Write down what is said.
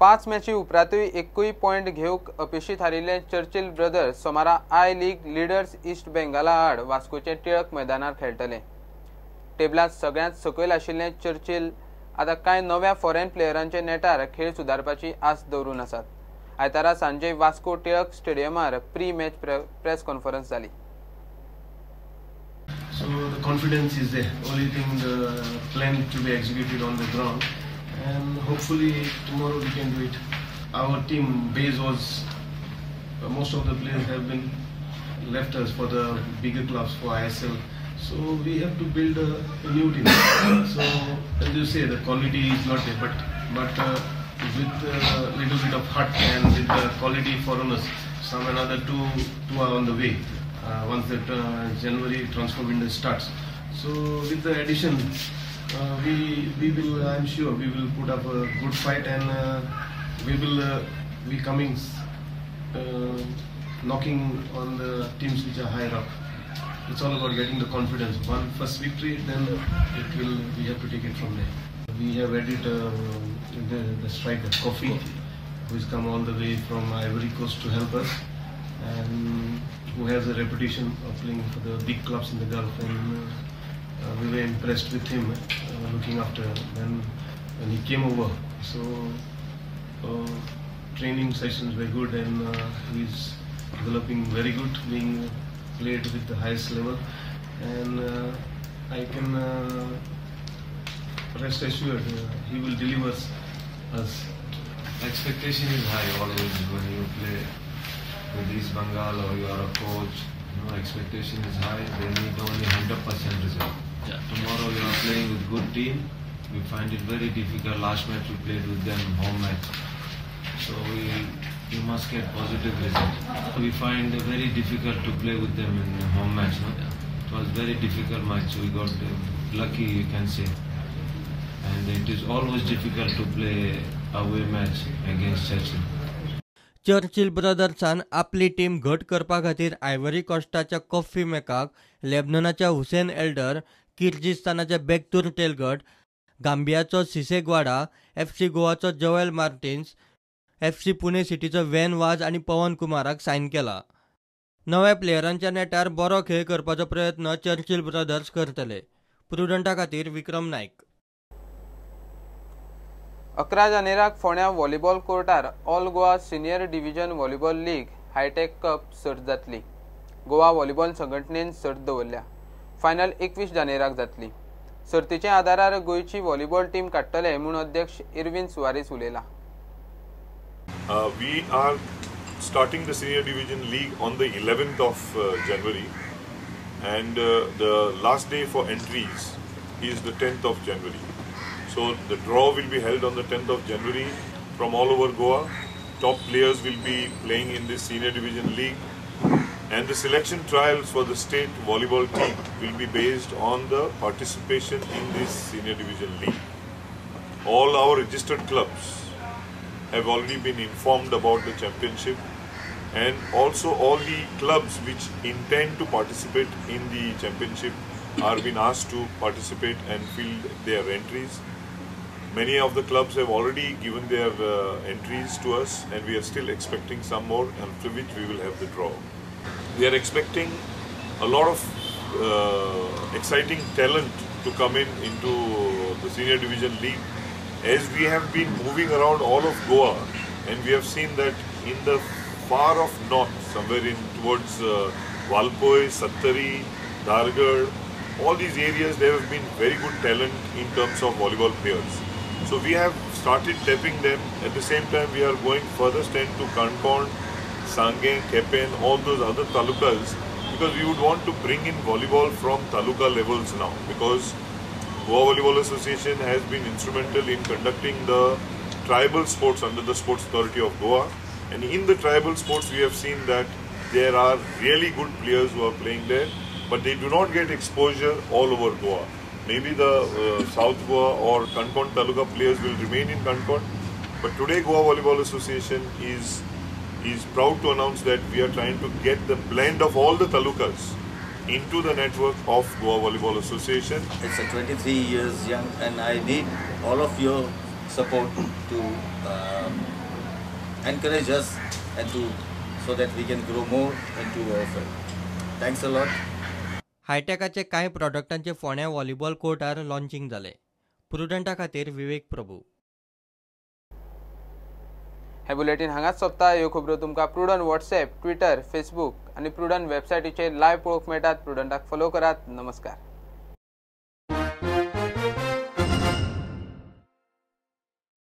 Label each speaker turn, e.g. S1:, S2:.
S1: 5 मॅची उपरांतूय एकूय पॉइंट घेवंक अपेक्षीत हारिल्ले चर्चिल ब्रदर्स सोमारा आय लीग लिडर्स ईस्ट बेंगाला आड वास्कोचे टिळक मैदानार खेळटले। टेबलांत सगळ्यांत सकयल आशिल्ले चर्चिल आता कांय नव्या फॉरेन प्लेयरांचे नेटार खेळ सुदारपाची आस दवरून आसात। आयतारा सांजे वास्को टिळक स्टेडियमार प्री मॅच प्रेस कॉन्फरन्स जाली।
S2: So the confidence is there. Only thing the plan to be executed on the ground, and hopefully tomorrow we can do it. Our team base was most of the players have been left us for the bigger clubs for ISL. So we have to build a new team. So as you say, the quality is not there, but with a little bit of heart and with the quality foreigners, some another two are on the way. Once the January transfer window starts, so with the addition, we will. I'm sure we will put up a good fight, and we will be coming, knocking on the teams which are higher up. It's all about getting the confidence. One first victory, then we have to take it from there. We have added the striker Kofi, who has come all the way from Ivory Coast to help us, and who has a reputation of playing for the big clubs in the Gulf, and we were impressed with him looking after when he came over. So training sessions were good, and he's developing very good, being played with the highest level, and I can rest assured he will deliver us.
S3: Expectation is high always when you play with East Bengal or you are a coach. Expectation is high. They need only 100% result. Tomorrow you are playing with good team. We find it very difficult. Last match we played with them home match, so we must get positive result. We find it very difficult to play with them in home match. It was very difficult match. We got lucky, you can say, and it is always difficult to play away match against Churchill.
S4: Churchill ब्रदर्सान आपली team घट करपा खातीर Ivory कोस्टाच्या Kofi मेकाक, लेबननाच्या Hussein Eldor, किर्गिस्तानाच्या Bektur Talgat, गांबियाचो सिसेग्वाडा, FC गोवाचो जोएल मार्टिन्स, FC पुणे सिटीचो वेन वाज आनी पवन कुमाराक सायन केला। नव्या प्लेयरांच्या नेटार बरो खेळ करपाचो प्रयत्न चर्चिल ब्रदर्स करतले। प्रुडंटा खातीर विक्रम नायक।
S1: 11 जानेराक फोंड्या व्हॉलीबॉल कोर्टार all Goa senior division volleyball league hitech cup सर्त जातली। गोवा व्हॉलीबॉल संघटनेन सर्त दवरल्या। फायनल 21 जानेराक जातली। सर्तीच्या आदारार गोंयची व्हॉलीबॉल टीम काडटले म्हूण अध्यक्ष Irwin Soares उलयला।
S5: We are starting the senior division league on the 11th of January, and the last day for entries is the 10th of January. So the draw will be held on the 10th of January from all over Goa. Top players will be playing in this senior division league, and the selection trials for the state volleyball team will be based on the participation in this senior division league. All our registered clubs have already been informed about the championship, and also all the clubs which intend to participate in the championship are being asked to participate and fill their entries. Many of the clubs have already given their entries to us, and we are still expecting some more, after which we will have the draw. We are expecting a lot of exciting talent to come into the senior division league, as we have been moving around all of Goa, and we have seen that in the far off north, somewhere in towards Valpoi, Sattari, Dhargad, all these areas, there have been very good talent in terms of volleyball players. So we have started tapping them. At the same time, we are going further stand to Konkani, Sangen, Kepen, all those other talukas, because we would want to bring in volleyball from taluka levels now, because Goa Volleyball Association has been instrumental in conducting the tribal sports under the Sports Authority of Goa, and in the tribal sports we have seen that there are really good players who are playing there, but they do not get exposure all over Goa. Maybe the South Goa or Konkani Taluka players will remain in Konkani, but today Goa Volleyball Association is proud to announce that we are trying to get the blend of all the talukas into the network of Goa Volleyball Association.
S6: It's a 23 years young, and I need all of your support to encourage us and so that we can grow more into our field. Thanks a lot.
S4: हायटेकाचे कांय प्रॉडक्टांचे फोण्या volleyball coal tar launching जाले. प्रुडंटा खातीर विवेक प्रभू.
S1: हे bulletin हांगाच सोंपता. ह्यो खबरो तुमकां prudent WhatsApp, Twitter, Facebook आनी प्रुडंट वेबसायटीचेर लायव्ह पळोवंक मेळटात. प्रुडंटाक फॉलो करात. नमस्कार.